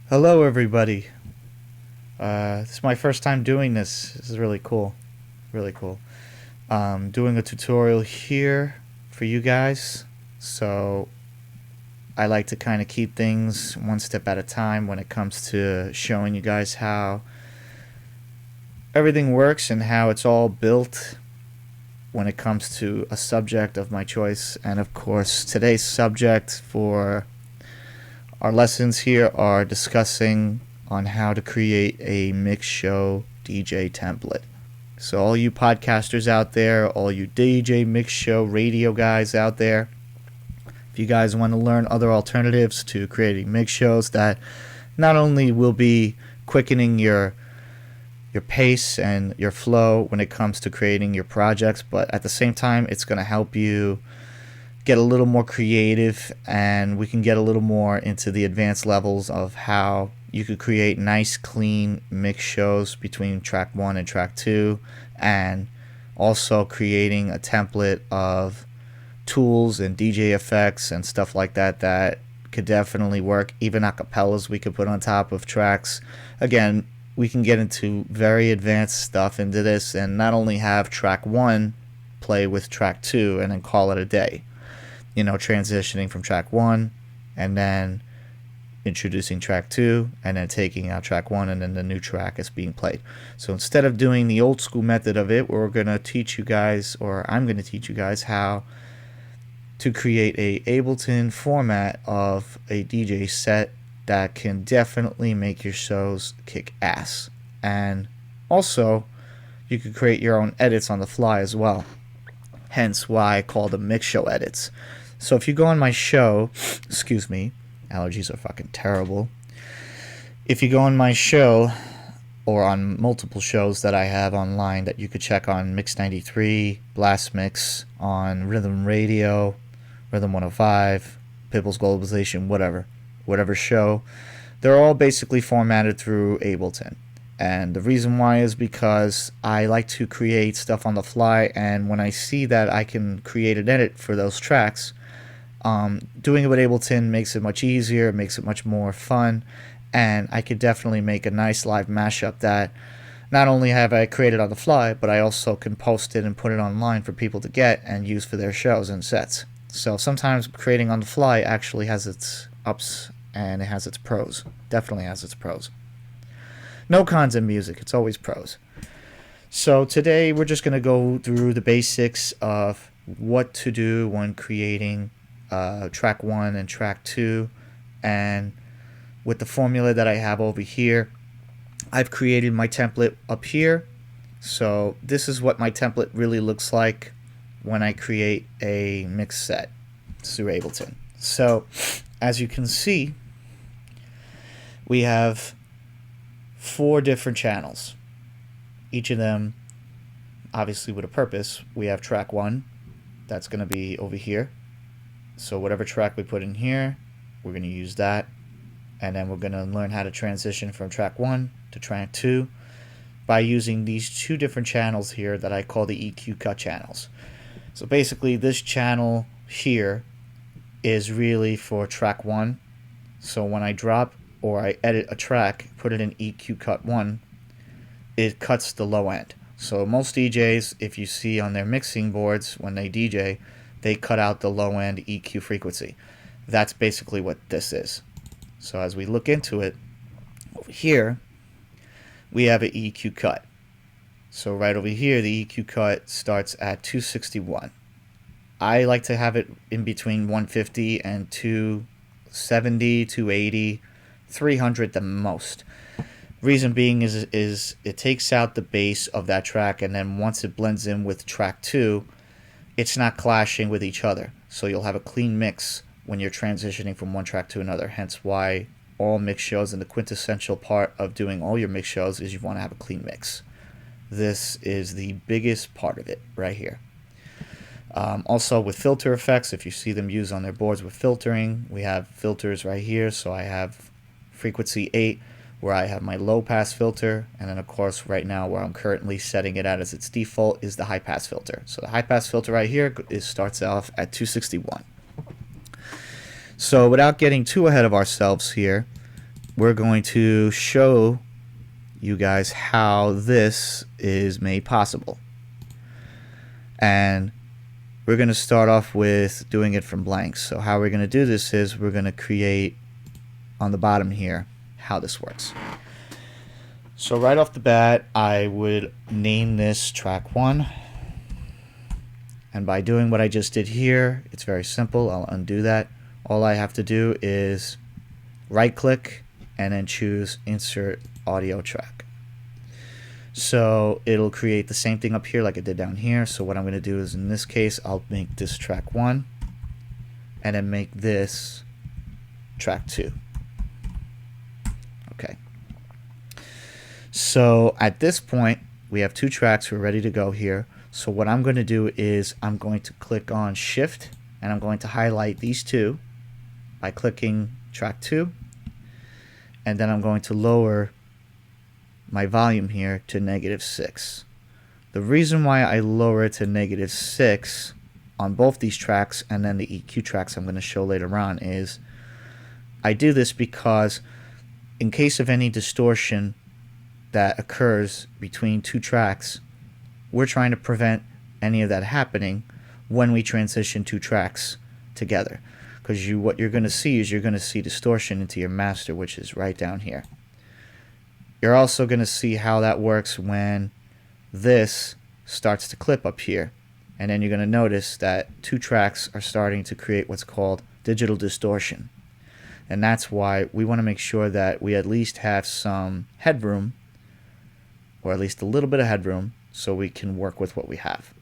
Hello, everybody. This is my first time doing this. This is really cool. Really cool. Doing a tutorial here for you guys. So I like to kind of keep things one step at a time when it comes to showing you guys how everything works and how it's all built when it comes to a subject of my choice. And of course, today's subject for our lessons here are discussing on how to create a mix show DJ template. So all you podcasters out there, all you DJ mix show radio guys out there, if you guys want to learn other alternatives to creating mix shows that not only will be quickening your pace and your flow when it comes to creating your projects, but at the same time it's going to help you get a little more creative, and we can get a little more into the advanced levels of how you could create nice clean mix shows between track 1 and track 2, and also creating a template of tools and DJ effects and stuff like that that could definitely work. Even acapellas we could put on top of tracks. Again, we can get into very advanced stuff into this and not only have track 1 play with track 2 and then call it a day. Transitioning from track 1 and then introducing track 2 and then taking out track 1 and then the new track is being played. So instead of doing the old school method of it, we're going to teach you guys, or I'm going to teach you guys, how to create a Ableton format of a DJ set that can definitely make your shows kick ass. And also, you can create your own edits on the fly as well. Hence why I call them mix show edits. So if you go on my show, excuse me, allergies are fucking terrible. If you go on my show, or on multiple shows that I have online that you could check on Mix 93, Blast Mix, on Rhythm Radio, Rhythm 105, People's Globalization, whatever show, they're all basically formatted through Ableton. And the reason why is because I like to create stuff on the fly, and when I see that I can create an edit for those tracks, doing it with Ableton makes it much easier, it makes it much more fun, and I could definitely make a nice live mashup that not only have I created on the fly, but I also can post it and put it online for people to get and use for their shows and sets. So sometimes creating on the fly actually has its ups and it has its pros. Definitely has its pros. No cons in music, it's always pros. So today we're just going to go through the basics of what to do when creating track 1 and track 2. And with the formula that I have over here, I've created my template up here. So this is what my template really looks like when I create a mix set through Ableton. So as you can see, we have 4 different channels, each of them obviously with a purpose. We have track 1, that's going to be over here. So whatever track we put in here, we're going to use that, and then we're going to learn how to transition from track 1 to track 2 by using these 2 different channels here that I call the EQ cut channels. So basically this channel here is really for track 1. So when I drop or I edit a track, put it in EQ cut 1, it cuts the low end. So most DJs, if you see on their mixing boards when they DJ, they cut out the low end EQ frequency. That's basically what this is. So as we look into it, over here, we have an EQ cut. So right over here, the EQ cut starts at 261. I like to have it in between 150 and 270, 280, 300 the most. Reason being is it takes out the bass of that track, and then once it blends in with track 2, it's not clashing with each other. So you'll have a clean mix when you're transitioning from one track to another. Hence why all mix shows, and the quintessential part of doing all your mix shows, is you want to have a clean mix. This is the biggest part of it right here. Also with filter effects, if you see them used on their boards with filtering, we have filters right here. So I have frequency 8 where I have my low pass filter, and then of course right now where I'm currently setting it at as its default is the high pass filter. So the high pass filter right here starts off at 261. So without getting too ahead of ourselves here, we're going to show you guys how this is made possible. And we're going to start off with doing it from blanks. So how we're going to do this is we're going to create on the bottom here how this works. So right off the bat, I would name this track 1. And by doing what I just did here, it's very simple. I'll undo that. All I have to do is right click and then choose insert audio track. So it'll create the same thing up here like it did down here. So what I'm going to do is, in this case, I'll make this track 1 and then make this track 2. Okay. So at this point, we have 2 tracks. We're ready to go here. So what I'm going to do is I'm going to click on Shift and I'm going to highlight these 2 by clicking track 2, and then I'm going to lower my volume here to -6. The reason why I lower it to -6 on both these tracks and then the EQ tracks I'm going to show later on is I do this because in case of any distortion that occurs between 2 tracks, we're trying to prevent any of that happening when we transition 2 tracks together. Because what you're going to see is you're going to see distortion into your master, which is right down here. You're also going to see how that works when this starts to clip up here. And then you're going to notice that 2 tracks are starting to create what's called digital distortion. And that's why we want to make sure that we at least have some headroom, or at least a little bit of headroom, so we can work with what we have.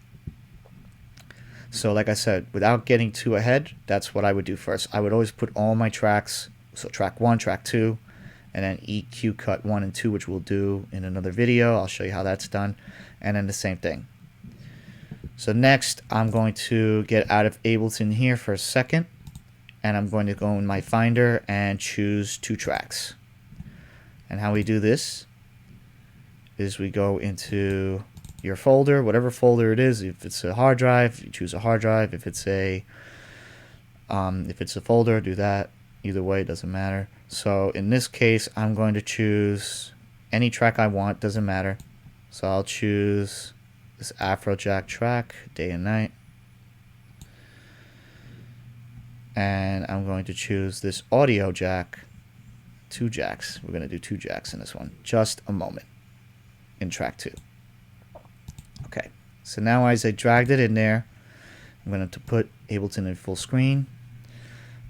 So like I said, without getting too ahead, that's what I would do first. I would always put all my tracks, so track 1, track 2, and then EQ cut 1 and 2, which we'll do in another video. I'll show you how that's done. And then the same thing. So next, I'm going to get out of Ableton here for a second, and I'm going to go in my Finder and choose 2 tracks. And how we do this is we go into your folder, whatever folder it is. If it's a hard drive, you choose a hard drive. If it's a folder, do that. Either way, it doesn't matter. So in this case, I'm going to choose any track I want, doesn't matter. So I'll choose this Afrojack track, Day and Night. And I'm going to choose this audio jack, 2 jacks. We're going to do 2 jacks in this one. Just a moment in track 2. Okay, so now as I dragged it in there, I'm going to put Ableton in full screen.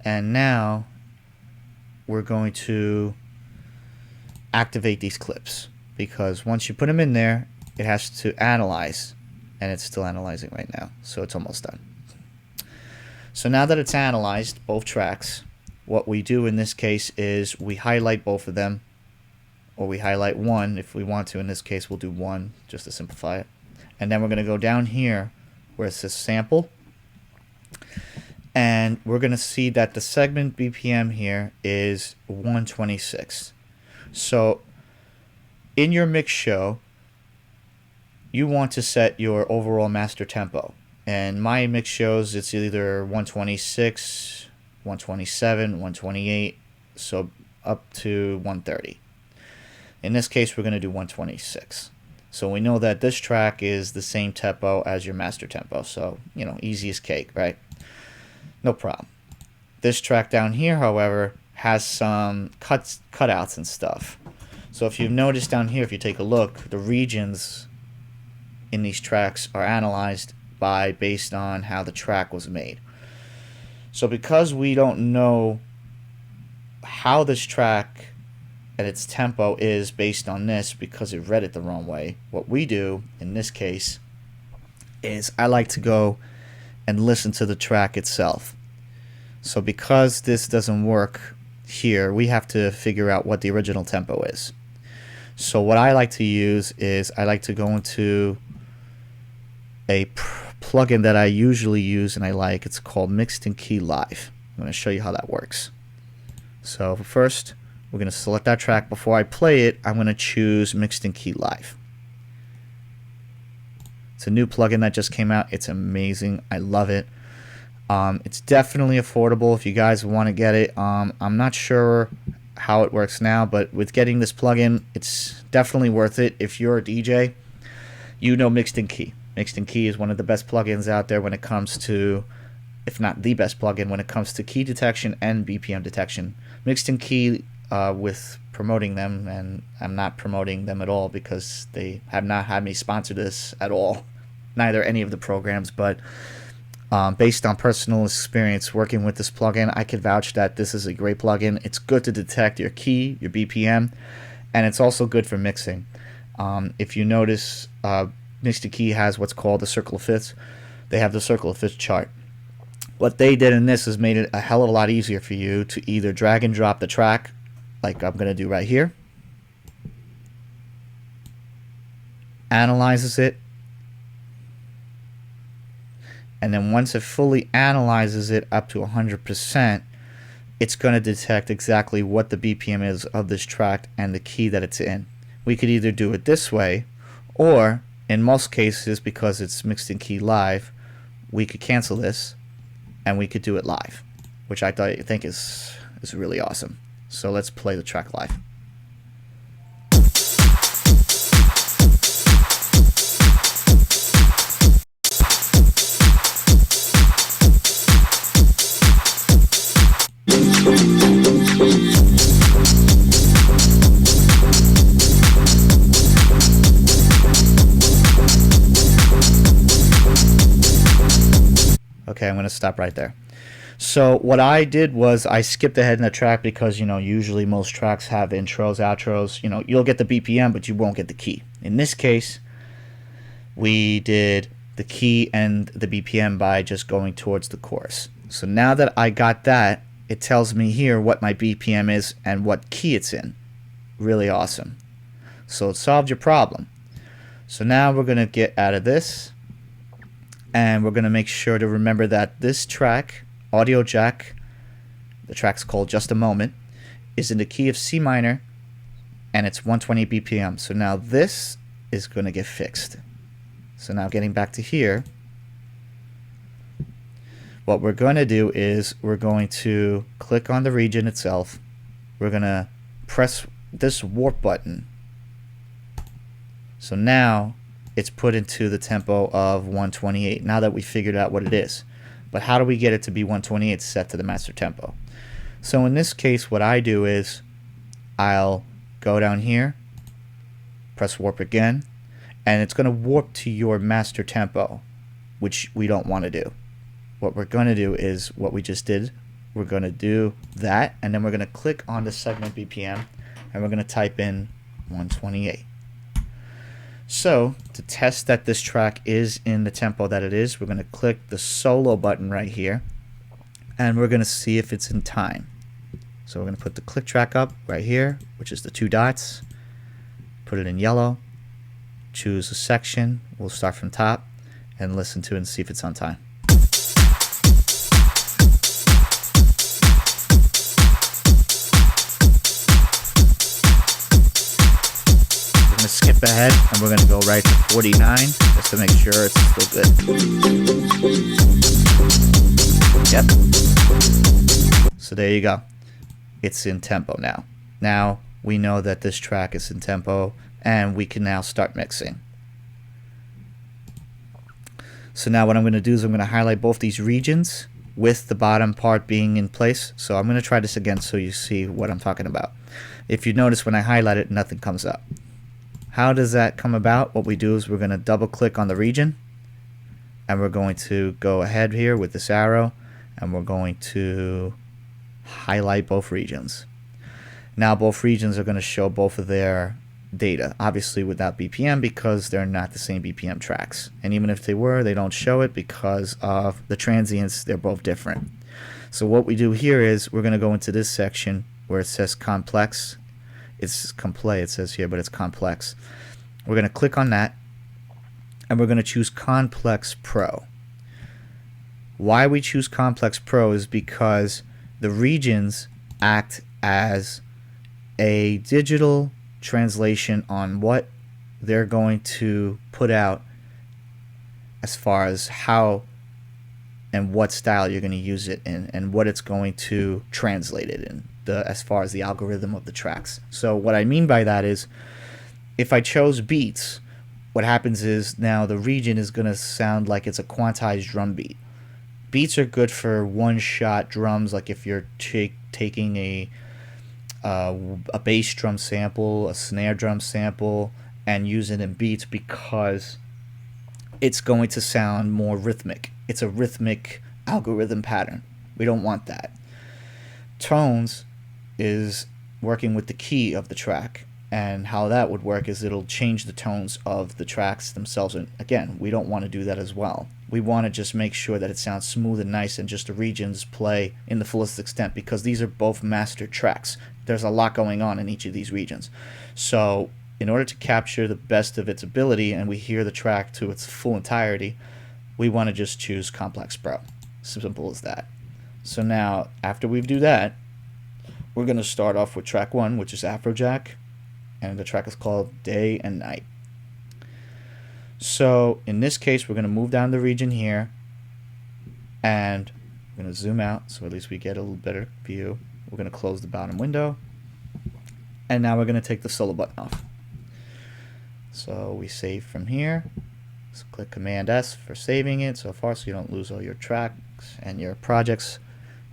And now we're going to activate these clips, because once you put them in there, it has to analyze, and it's still analyzing right now, so it's almost done. So now that it's analyzed, both tracks, what we do in this case is we highlight both of them, or we highlight one if we want to. In this case, we'll do 1 just to simplify it. And then we're going to go down here where it says sample, and we're going to see that the segment BPM here is 126. So in your mix show, you want to set your overall master tempo. And my mix shows, it's either 126, 127, 128, so up to 130. In this case, we're going to do 126. So we know that this track is the same tempo as your master tempo. So, you know, easy as cake, right? No problem. This track down here, however, has some cutouts and stuff. So if you've noticed down here, if you take a look, the regions in these tracks are analyzed based on how the track was made. So because we don't know how this track and its tempo is based on this, because it read it the wrong way, what we do in this case is I like to go and listen to the track itself. So because this doesn't work here, we have to figure out what the original tempo is. So what I like to use is I like to go into a plugin that I usually use and I like. It's called Mixed in Key Live. I'm going to show you how that works. So first, we're going to select that track. Before I play it, I'm going to choose Mixed in Key Live. It's a new plugin that just came out. It's amazing. I love it. It's definitely affordable if you guys want to get it. I'm not sure how it works now, but with getting this plugin, it's definitely worth it. If you're a DJ, you know Mixed in Key. Mixed in Key is one of the best plugins out there when it comes to, if not the best plugin, when it comes to key detection and BPM detection. Mixed in Key, with promoting them, and I'm not promoting them at all because they have not had me sponsor this at all, neither any of the programs, but based on personal experience working with this plugin, I can vouch that this is a great plugin. It's good to detect your key, your BPM, and it's also good for mixing. If you notice, Mixed in Key has what's called the circle of fifths. They have the circle of fifths chart. What they did in this is made it a hell of a lot easier for you to either drag and drop the track, like I'm going to do right here, analyzes it, and then once it fully analyzes it up to 100%, it's going to detect exactly what the BPM is of this track and the key that it's in. We could either do it this way, or in most cases, because it's Mixed in Key live, we could cancel this and we could do it live, which I think is really awesome. So let's play the track live. Okay, I'm going to stop right there. So what I did was I skipped ahead in the track because, usually most tracks have intros, outros. You'll get the BPM, but you won't get the key. In this case, we did the key and the BPM by just going towards the chorus. So now that I got that, it tells me here what my BPM is and what key it's in. Really awesome. So it solved your problem. So now we're going to get out of this, and we're going to make sure to remember that this track, Audio Jack, the track's called Just a Moment, is in the key of C minor, and it's 120 BPM. So now this is going to get fixed. So now getting back to here, what we're going to do is we're going to click on the region itself. We're going to press this warp button. So now it's put into the tempo of 128, now that we figured out what it is. But how do we get it to be 128 set to the master tempo? So in this case, what I do is I'll go down here, press warp again, and it's going to warp to your master tempo, which we don't want to do. What we're going to do is what we just did. We're going to do that, and then we're going to click on the segment BPM, and we're going to type in 128. So to test that this track is in the tempo that it is, we're going to click the solo button right here, and we're going to see if it's in time. So we're going to put the click track up right here, which is the 2 dots, put it in yellow, choose a section, we'll start from top, and listen to it and see if it's on time. We're going to skip ahead and we're going to go right to 49 just to make sure it's still good. Yep. So there you go. It's in tempo now. Now we know that this track is in tempo and we can now start mixing. So now what I'm going to do is I'm going to highlight both these regions with the bottom part being in place. So I'm going to try this again so you see what I'm talking about. If you notice when I highlight it, nothing comes up. How does that come about? What we do is we're going to double click on the region, and we're going to go ahead here with this arrow, and we're going to highlight both regions. Now both regions are going to show both of their data, obviously without BPM because they're not the same BPM tracks, and even if they were, they don't show it because of the transients. They're both different. So what we do here is we're going to go into this section where it says complex. It's complete, it says here, but it's complex. We're going to click on that, and we're going to choose Complex Pro. Why we choose Complex Pro is because the regions act as a digital translation on what they're going to put out as far as how and what style you're going to use it in and what it's going to translate it in. as far as the algorithm of the tracks. So what I mean by that is, if I chose beats, what happens is now the region is going to sound like it's a quantized drum beat. Beats are good for one-shot drums, like if you're taking a bass drum sample, a snare drum sample, and using it in beats, because it's going to sound more rhythmic. It's a rhythmic algorithm pattern. We don't want that. Tones is working with the key of the track, and how that would work is it'll change the tones of the tracks themselves, and again, we don't want to do that as well. We want to just make sure that it sounds smooth and nice, and just the regions play in the fullest extent, because these are both mastered tracks. There's a lot going on in each of these regions. So in order to capture the best of its ability and we hear the track to its full entirety, we want to just choose Complex Pro. Simple as that. So now, after we do that, we're going to start off with track 1, which is Afrojack, and the track is called Day and Night. So in this case, we're going to move down the region here, and we're going to zoom out so at least we get a little better view. We're going to close the bottom window, and now we're going to take the solo button off. So we save from here. So click Command S for saving it so far, so you don't lose all your tracks and your projects.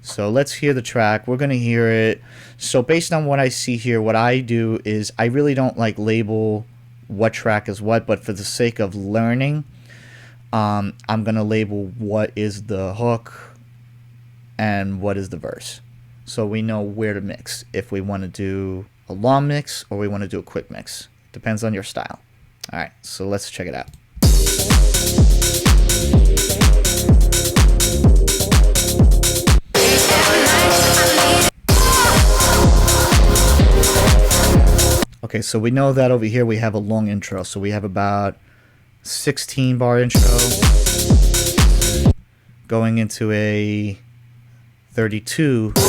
So let's hear the track. We're going to hear it. So based on what I see here, what I do is I really don't like label what track is what, but for the sake of learning, I'm going to label what is the hook and what is the verse. So we know where to mix, if we want to do a long mix or we want to do a quick mix. Depends on your style. All right, so let's check it out. Okay, so we know that over here we have a long intro. So we have about 16 bar intro going into a 32. So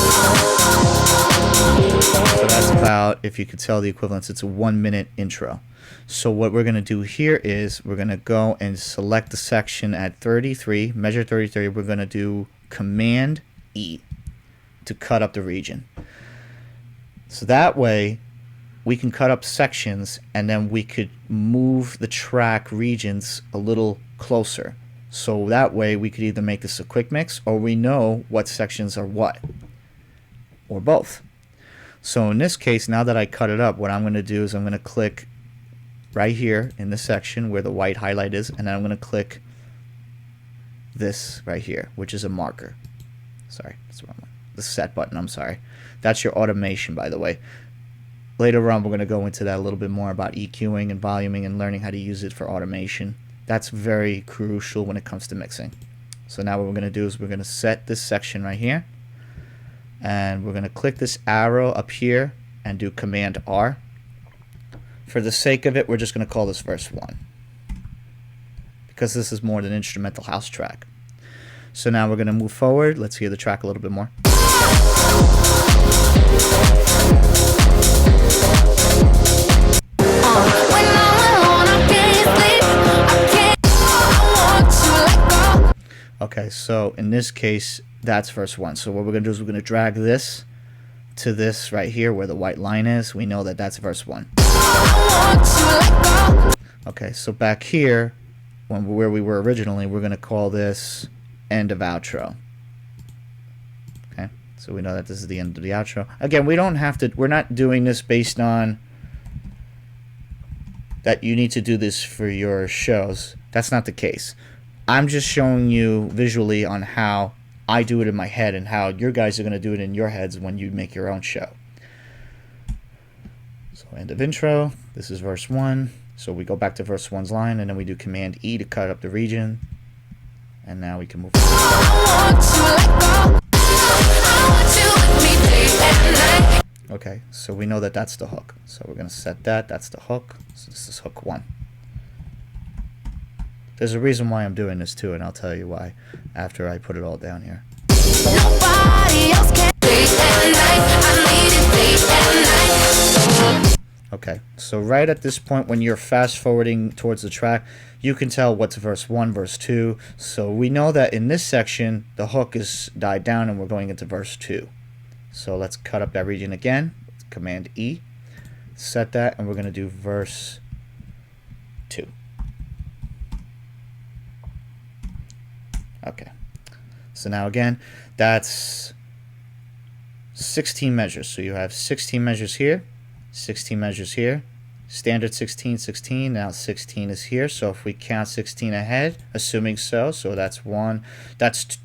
that's about, if you could tell the equivalence, it's a 1 minute intro. So what we're going to do here is we're going to go and select the section at 33, measure 33. We're going to do Command E to cut up the region. So that way we can cut up sections, and then we could move the track regions a little closer. So that way we could either make this a quick mix, or we know what sections are what, or both. So in this case, now that I cut it up, what I'm going to do is I'm going to click right here in the section where the white highlight is, and then I'm going to click this right here, which is a marker. Sorry, that's the wrong one. The set button, I'm sorry. That's your automation, by the way. Later on, we're going to go into that a little bit more about EQing and voluming and learning how to use it for automation. That's very crucial when it comes to mixing. So now what we're going to do is we're going to set this section right here, and we're going to click this arrow up here and do Command R. For the sake of it, we're just going to call this verse 1, because this is more than an instrumental house track. So now we're going to move forward. Let's hear the track a little bit more. Okay, so in this case, that's verse 1. So what we're going to do is we're going to drag this to this right here where the white line is. We know that that's verse 1. Okay, so back here, where we were originally, we're going to call this end of outro. Okay, so we know that this is the end of the outro. Again, we don't have to, we're not doing this based on that you need to do this for your shows. That's not the case. I'm just showing you visually on how I do it in my head and how your guys are going to do it in your heads when you make your own show. So end of intro. This is verse 1. So we go back to verse 1's line, and then we do Command E to cut up the region. And now we can move on. Okay, so we know that that's the hook. So we're going to set that. That's the hook. So this is hook 1. There's a reason why I'm doing this too, and I'll tell you why after I put it all down here. Okay, so right at this point when you're fast forwarding towards the track, you can tell what's verse 1, verse 2. So we know that in this section, the hook is died down and we're going into verse 2. So let's cut up that region again. Command E, set that, and we're going to do verse 2. Okay. So now again, that's 16 measures. So you have 16 measures here, 16 measures here, standard 16, 16. Now 16 is here. So if we count 16 ahead, assuming so that's one, that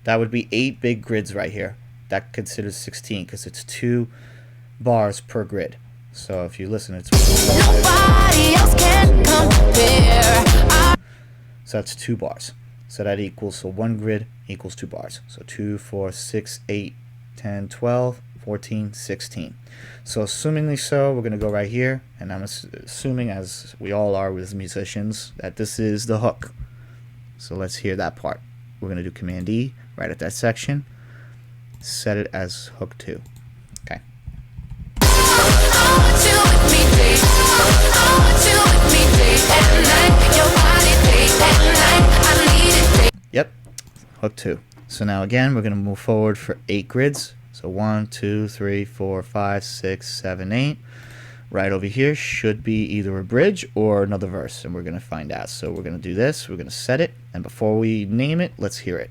would be 8 big grids right here. That considers 16 because it's 2 bars per grid. So if you listen, it's nobody else can compare. So that's 2 bars. So that equals, so 1 grid equals 2 bars. So 2, 4, 6, 8, 10, 12, 14, 16. So assumingly so, we're going to go right here, and I'm assuming, as we all are with musicians, that this is the hook. So let's hear that part. We're going to do Command E right at that section, set it as hook 2. Okay. Yep, hook 2. So now again, we're going to move forward for 8 grids. So 1, 2, 3, 4, 5, 6, 7, 8. Right over here should be either a bridge or another verse, and we're going to find out. So we're going to do this, we're going to set it, and before we name it, let's hear it.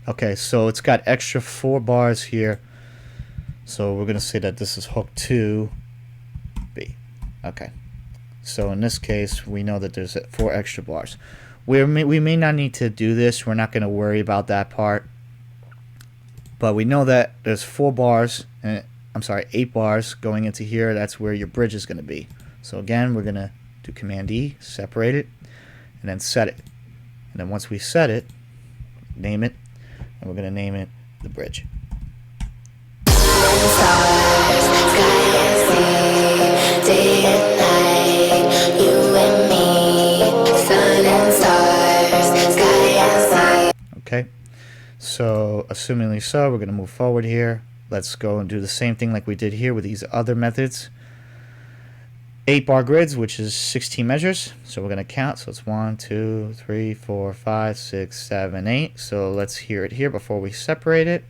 Okay, so it's got extra 4 bars here. So we're going to say that this is hook 2, B. Okay. So in this case, we know that there's 4 extra bars. We may not need to do this. We're not going to worry about that part. But we know that there's 4 bars, I'm sorry, 8 bars going into here. That's where your bridge is going to be. So again, we're going to do Command E, separate it, and then set it. And then once we set it, name it, and we're going to name it the bridge. Okay, so assumingly so, we're going to move forward here. Let's go and do the same thing like we did here with these other methods. 8 bar grids, which is 16 measures. So we're going to count. So it's 1, 2, 3, 4, 5, 6, 7, 8. So let's hear it here before we separate it.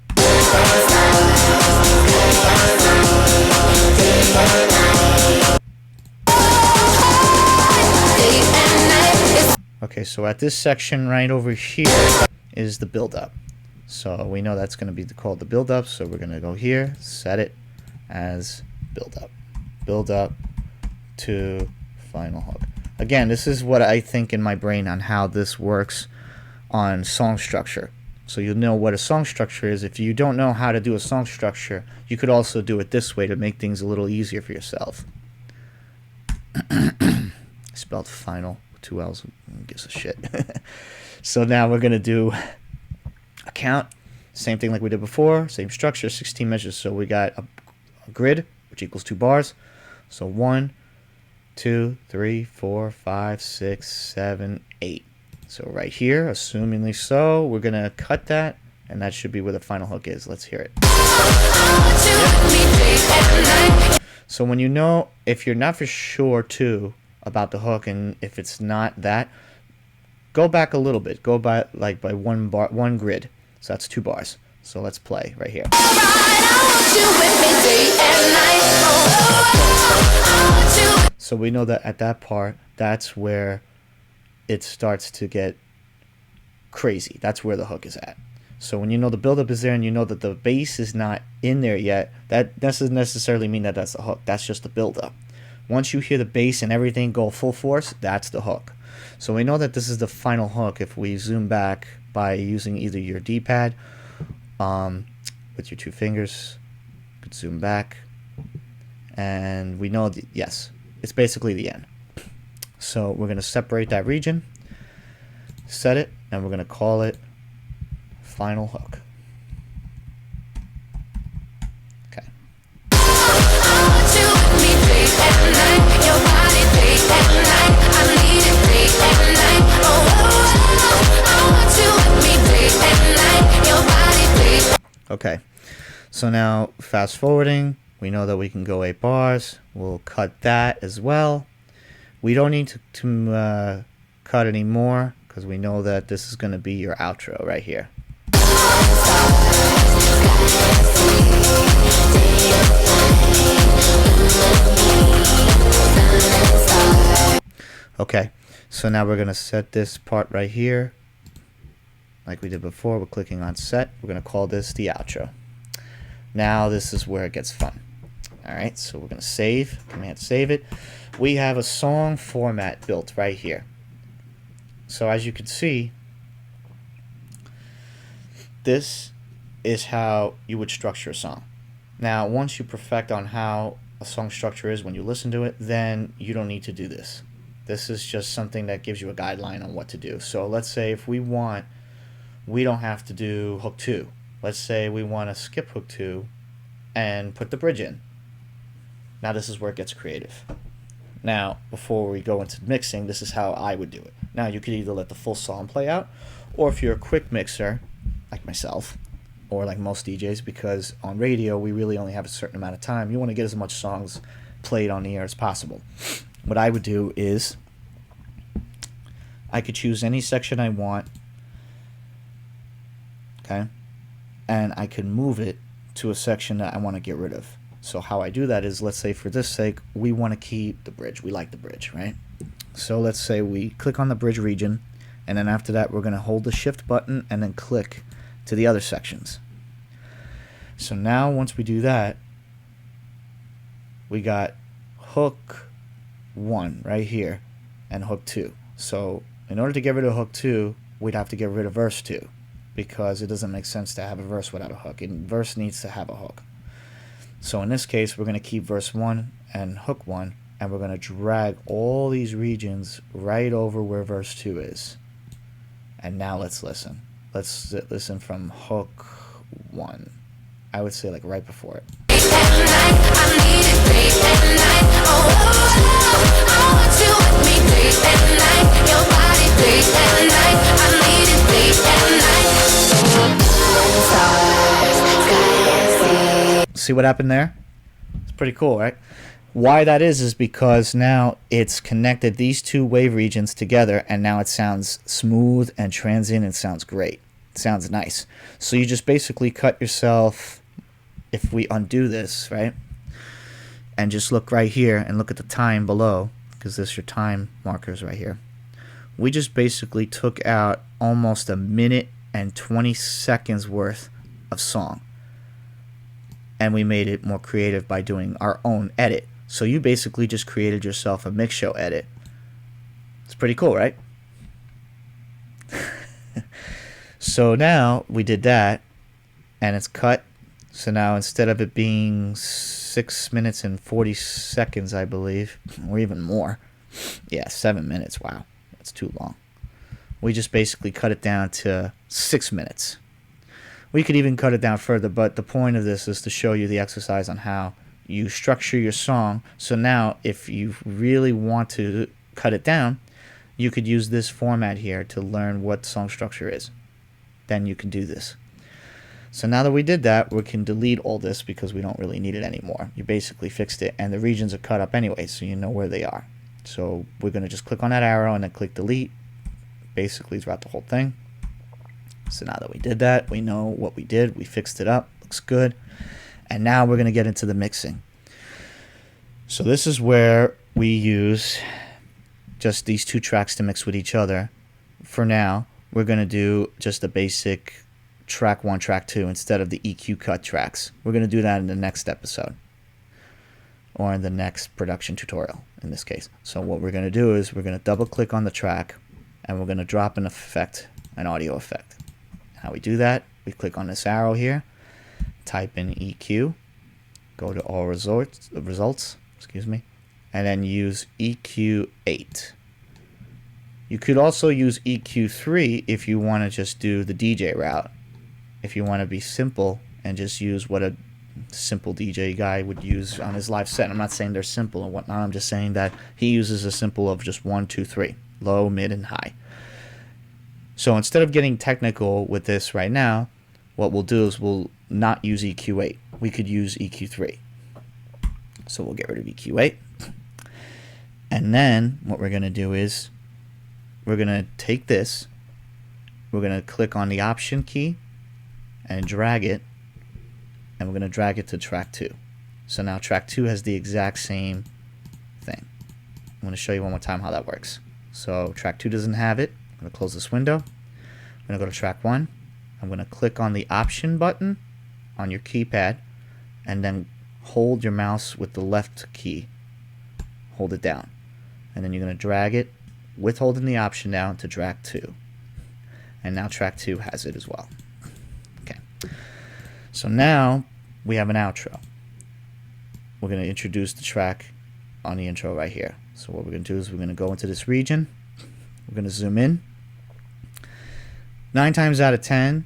Okay, so at this section right over here is the build-up. So we know that's going to be called the build-up. So we're going to go here, set it as build-up. Build-up to final hook. Again, this is what I think in my brain on how this works on song structure. So you'll know what a song structure is. If you don't know how to do a song structure, you could also do it this way to make things a little easier for yourself. Spelled final with 2 L's. Who gives a shit? So now we're going to do a count. Same thing like we did before. Same structure, 16 measures. So we got a grid, which equals 2 bars. So 1, 2, 3, 4, 5, 6, 7, 8. So right here, assumingly so, we're going to cut that, and that should be where the final hook is. Let's hear it. So when you know, if you're not for sure too about the hook, and if it's not that, go back a little bit. Go by like by 1 bar, 1 grid. So that's 2 bars. So let's play right here. So we know that at that part, that's where it starts to get crazy. That's where the hook is at. So when you know the buildup is there and you know that the bass is not in there yet, that doesn't necessarily mean that that's the hook. That's just the buildup. Once you hear the bass and everything go full force, that's the hook. So we know that this is the final hook if we zoom back by using either your D-pad with your 2 fingers. You could zoom back. And we know, yes, it's basically the end. So we're going to separate that region, set it, and we're going to call it final hook. Okay. Okay. So now fast forwarding, we know that we can go 8 bars. We'll cut that as well. We don't need to cut cut anymore because we know that this is going to be your outro right here. Okay, so now we're going to set this part right here like we did before. We're clicking on set. We're going to call this the outro. Now this is where it gets fun. Alright, so we're going to save, command save it. We have a song format built right here. So as you can see, this is how you would structure a song. Now once you perfect on how a song structure is when you listen to it, then you don't need to do this. This is just something that gives you a guideline on what to do. So let's say if we don't have to do hook 2. Let's say we want to skip hook 2 and put the bridge in. Now this is where it gets creative. Now before we go into mixing, this is how I would do it. Now you could either let the full song play out, or if you're a quick mixer like myself or like most DJs, because on radio we really only have a certain amount of time, you want to get as much songs played on the air as possible. What I would do is I could choose any section I want, okay, and I can move it to a section that I want to get rid of. So how I do that is, let's say for this sake, we want to keep the bridge. We like the bridge, right? So let's say we click on the bridge region, and then after that we're going to hold the shift button and then click to the other sections. So now once we do that, we got hook 1 right here and hook 2. So in order to get rid of hook 2, we'd have to get rid of verse 2, because it doesn't make sense to have a verse without a hook, and verse needs to have a hook. So in this case, we're going to keep verse 1 and hook 1, and we're going to drag all these regions right over where verse 2 is. And now let's listen. Let's listen from hook 1. I would say like right before it. See what happened there? It's pretty cool, right? Why that is because now it's connected these two wave regions together, and now it sounds smooth and transient and sounds great. It sounds nice. So you just basically cut yourself, if we undo this, right? And just look right here and look at the time below, because this is your time markers right here. We just basically took out almost 1 minute and 20 seconds worth of song. And we made it more creative by doing our own edit. So you basically just created yourself a mix show edit. It's pretty cool, right? So now we did that, and it's cut. So now instead of it being 6 minutes and 40 seconds, I believe, or even more, yeah, 7 minutes, wow, that's too long. We just basically cut it down to 6 minutes. We could even cut it down further, but the point of this is to show you the exercise on how you structure your song. So now if you really want to cut it down, you could use this format here to learn what song structure is. Then you can do this. So now that we did that, we can delete all this because we don't really need it anymore. You basically fixed it, and the regions are cut up anyway, so you know where they are. So we're going to just click on that arrow and then click delete, basically throughout the whole thing. So now that we did that, we know what we did. We fixed it up. Looks good. And now we're going to get into the mixing. So this is where we use just these two tracks to mix with each other. For now, we're going to do just a basic track 1, track 2 instead of the EQ cut tracks. We're going to do that in the next episode, or in the next production tutorial in this case. So what we're going to do is we're going to double click on the track, and we're going to drop an effect, an audio effect. How we do that, we click on this arrow here, type in EQ, go to all results, and then use EQ8. You could also use EQ3 if you want to just do the DJ route. If you want to be simple and just use what a simple DJ guy would use on his live set. I'm not saying they're simple and whatnot, I'm just saying that he uses a simple of just 1, 2, 3, low, mid, and high. So instead of getting technical with this right now, what we'll do is we'll not use EQ8. We could use EQ3. So we'll get rid of EQ8. And then what we're going to do is we're going to take this, we're going to click on the Option key and drag it, and we're going to drag it to track 2. So now track 2 has the exact same thing. I'm going to show you one more time how that works. So track 2 doesn't have it. I'm going to close this window. I'm going to go to track 1. I'm going to click on the Option button on your keypad, and then hold your mouse with the left key. Hold it down. And then you're going to drag it with holding the Option down to track 2. And now track 2 has it as well. Okay. So now we have an outro. We're going to introduce the track on the intro right here. So what we're going to do is we're going to go into this region. We're going to zoom in. 9 times out of 10,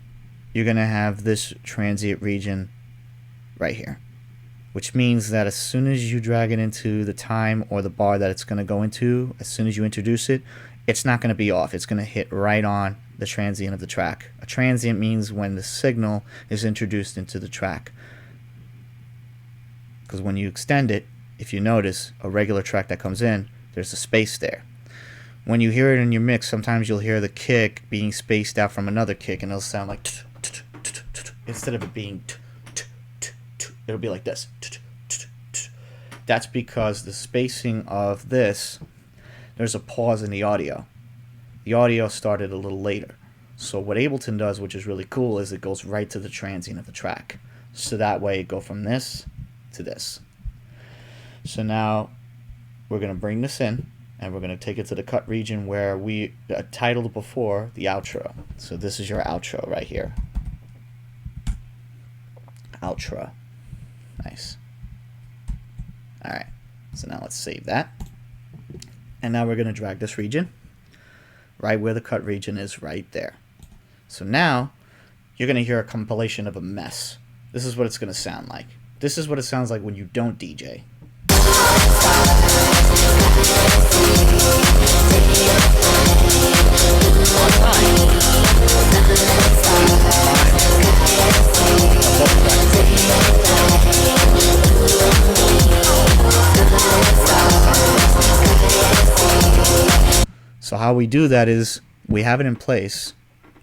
you're going to have this transient region right here, which means that as soon as you drag it into the time or the bar that it's going to go into, as soon as you introduce it, it's not going to be off. It's going to hit right on the transient of the track. A transient means when the signal is introduced into the track. Because when you extend it, if you notice, a regular track that comes in, there's a space there. When you hear it in your mix, sometimes you'll hear the kick being spaced out from another kick, and it'll sound like instead of it being it'll be like this. That's because the spacing of this, there's a pause in the audio. The audio started a little later. So what Ableton does, which is really cool, is it goes right to the transient of the track. So that way it go from this to this. So now we're going to bring this in, and we're going to take it to the cut region where we titled before the outro. So this is your outro right here. Outro. Nice. Alright, so now let's save that. And now we're going to drag this region right where the cut region is, right there. So now you're going to hear a compilation of a mess. This is what it's going to sound like. This is what it sounds like when you don't DJ. So how we do that is we have it in place.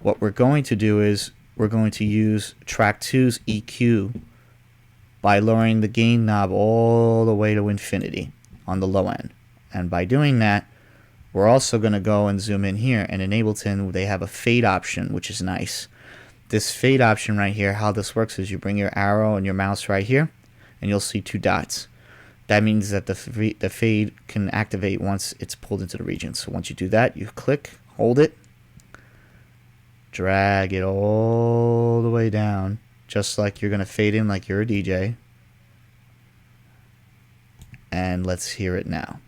What we're going to do is we're going to use track 2's EQ by lowering the gain knob all the way to infinity on the low end. And by doing that, we're also going to go and zoom in here, and in Ableton they have a fade option, which is nice. This fade option right here, how this works is you bring your arrow and your mouse right here, and you'll see 2 dots. That means that the fade can activate once it's pulled into the region. So once you do that, you click, hold it, drag it all the way down, just like you're going to fade in like you're a DJ. And let's hear it now.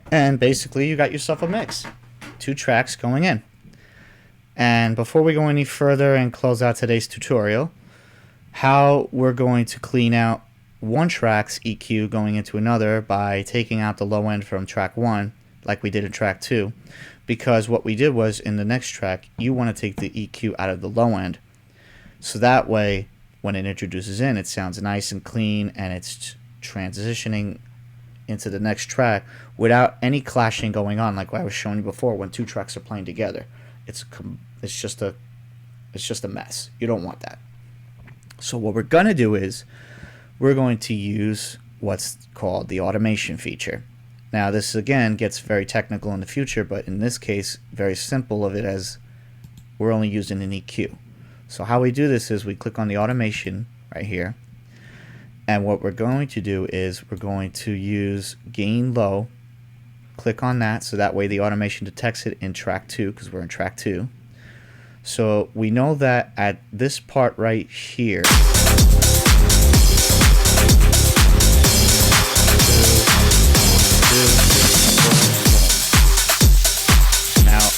And basically you got yourself a mix. 2 tracks going in. And before we go any further and close out today's tutorial, how we're going to clean out one track's EQ going into another by taking out the low end from track 1 like we did in track 2, because what we did was in the next track you want to take the EQ out of the low end, so that way when it introduces in, it sounds nice and clean and it's transitioning into the next track without any clashing going on, like I was showing you before. When 2 tracks are playing together, it's just a mess. You don't want that. So what we're gonna do is we're going to use what's called the automation feature. Now this again gets very technical in the future, but in this case very simple of it, as we're only using an EQ. So how we do this is we click on the automation right here, and what we're going to do is we're going to use gain low. Click on that so that way the automation detects it in track 2, because we're in track 2. So we know that at this part right here, now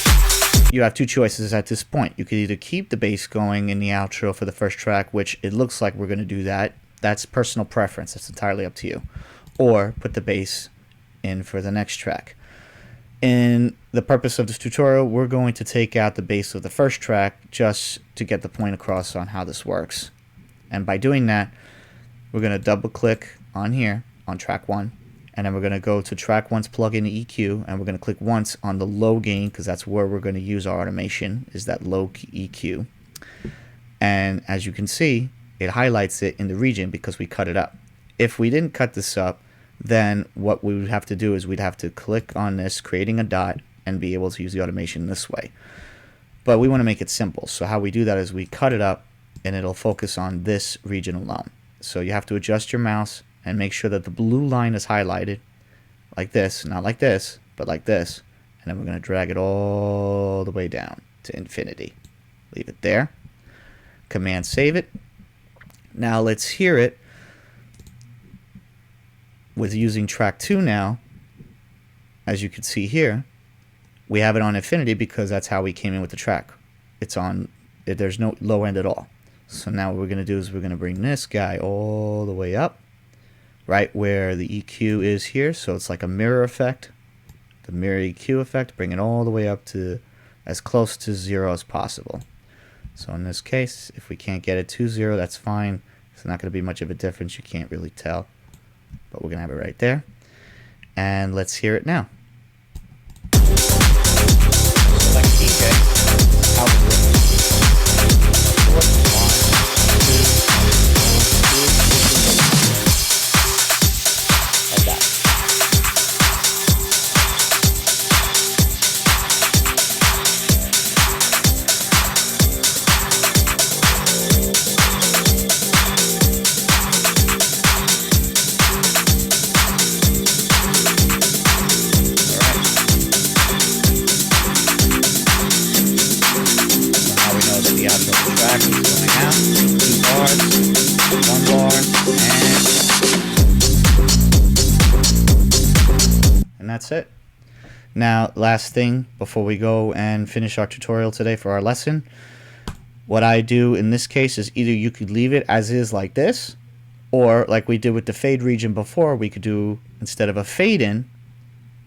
you have two choices at this point. You could either keep the bass going in the outro for the first track, which it looks like we're going to do that. That's personal preference. That's entirely up to you. Or put the bass in for the next track. In the purpose of this tutorial, we're going to take out the bass of the first track just to get the point across on how this works. And by doing that, we're going to double click on here on track 1, and then we're going to go to track 1's plugin EQ, and we're going to click once on the low gain, because that's where we're going to use our automation, is that low EQ. And as you can see, it highlights it in the region because we cut it up. If we didn't cut this up, then what we would have to do is we'd have to click on this, creating a dot, and be able to use the automation this way. But we want to make it simple. So how we do that is we cut it up, and it'll focus on this region alone. So you have to adjust your mouse and make sure that the blue line is highlighted like this, not like this, but like this. And then we're going to drag it all the way down to infinity. Leave it there. Command save it. Now let's hear it with using track 2 now. As you can see here, we have it on infinity because that's how we came in with the track. It's on, there's no low end at all. So now what we're going to do is we're going to bring this guy all the way up, right where the EQ is here. So it's like a mirror effect, the mirror EQ effect, bring it all the way up to as close to 0 as possible. So in this case, if we can't get it to 0, that's fine. It's not going to be much of a difference. You can't really tell. But we're going to have it right there. And let's hear it now. Select DJ. How it works. Like that. And that's it. Now, last thing before we go and finish our tutorial today for our lesson, what I do in this case is either you could leave it as is like this, or like we did with the fade region before, we could do, instead of a fade in,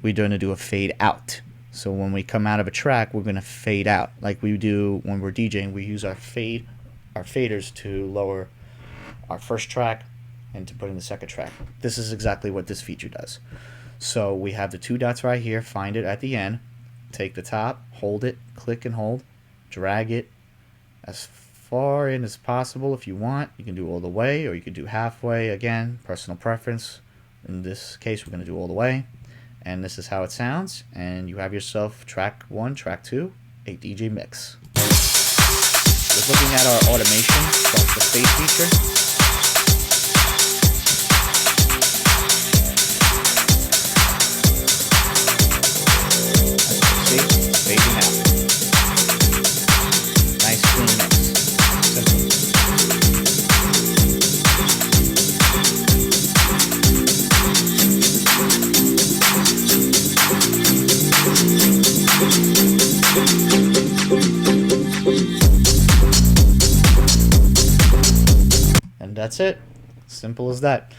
we're going to do a fade out. So when we come out of a track, we're going to fade out like we do when we're DJing. We use our faders to lower our first track and to put in the second track. This is exactly what this feature does. So we have the two dots right here, find it at the end, take the top, hold it, click and hold, drag it as far in as possible if you want. You can do all the way, or you can do halfway. Again, personal preference. In this case, we're going to do all the way. And this is how it sounds. And you have yourself track 1, track 2, a DJ mix. Just looking at our automation, plus the fade feature. Fading out. Nice clean mix. Simple. And that's it. Simple as that.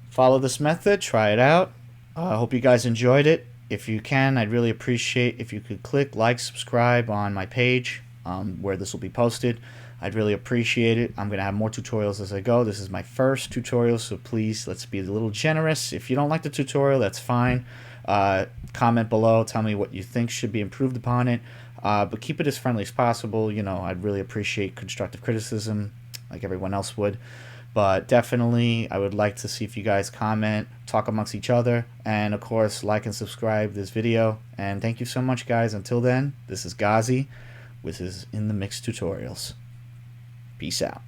Follow this method. Try it out. I hope you guys enjoyed it. If you can, I'd really appreciate if you could click like, subscribe on my page where this will be posted. I'd really appreciate it. I'm going to have more tutorials as I go. This is my first tutorial, so please, let's be a little generous. If you don't like the tutorial, that's fine. Comment below. Tell me what you think should be improved upon it. But keep it as friendly as possible. You know, I'd really appreciate constructive criticism like everyone else would. But definitely, I would like to see if you guys comment, talk amongst each other, and of course, like and subscribe this video. And thank you so much, guys. Until then, this is Gozzi, which is in the Mix Tutorials. Peace out.